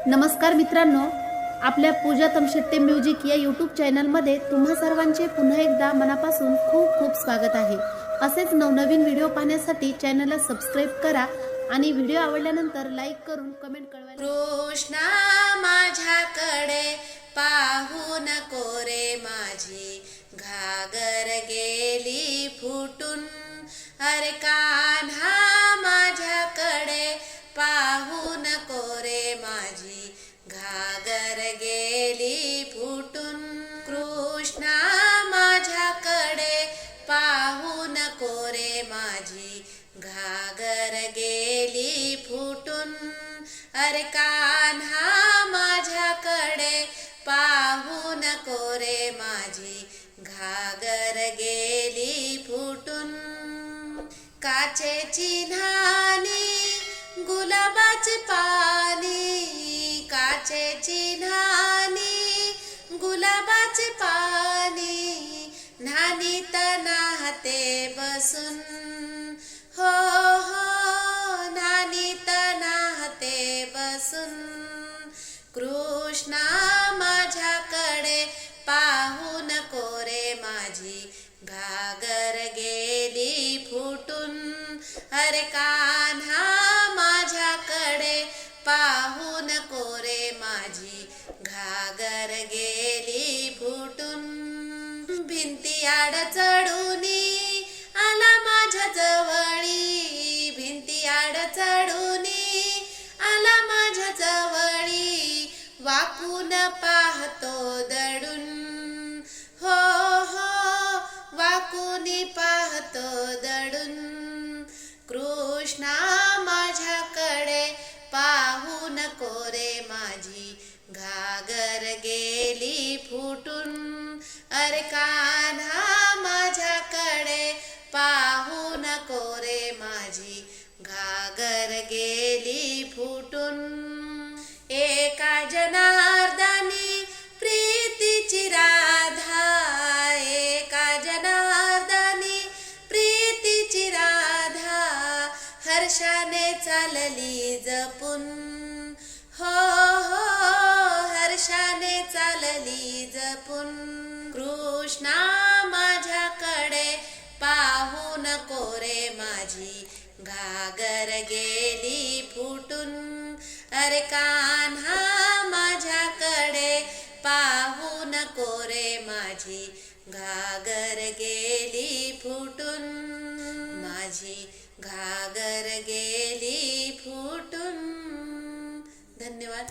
नमस्कार मित्रांनो, आपल्या पूजा तमशेट्टे म्युझिक या यूट्यूब चॅनलमध्ये तुम्हा सर्वांचे पुन्हा एकदा मनापासून खूप खूप स्वागत आहे। असेच नवनवीन व्हिडिओ पाहण्यासाठी चॅनलला सबस्क्राइब करा आणि व्हिडिओ आवडल्यानंतर लाईक करून कमेंट कळवा। कृष्णा माझ्याकडे पाहू नको रे, माझी घागर गेली फुटून। अरे कान्हा माझ्याकडे पाहू नको रे, माझी घागर गेली फुटून। कृष्णा माझ्याकडे पाहू नको रे, माझी घागर गेली फुटून। अरे कान्हा माझ्याकडे पाहू नको रे, माझी घागर गेली फुटून। काचेची न्हाणी गुलाबाचे पाणी, काचेची न्हाणी गुलाबाचे पाणी, न्हाणीत नाहते बसून। हो हो न्हाणीत नाहते बसून। कृष्णा माझ्याकडे पाहू नको रे, माझी घागर गेली फुटून। अरे कान्हा माझ्याकडे पाहू नको रे, माझी घागर गेली फुटून। भिंती आड चढूनी आला माझ्या जवळी, भिंती आड चढूनी आला माझ्या जवळी, वाकून पाहतो दडून। हो हो वाकुनी पाहतो दडून। कृष्णा माझ्याकडे पाहू नको रे, माझी घागर गेली फुटून। अरे कान्हा माझ्याकडे पाहू नको रे, माझी घागर गेली फुटून। एका जनार्दनी प्रीतीची राधा, एका जनार्दनी प्रीतीची राधा, हर्षाने चालली जपून। हो हो हर्षाने चालली जपून। कृष्णा माझ्याकडे पाहू नको रे, माझी घागर गेली फुटून। अरे कान्हा माझ्याकडे पाहू नको रे, माझी घागर गेली फुटून, माझी घागर गेली फुटून। धन्यवाद।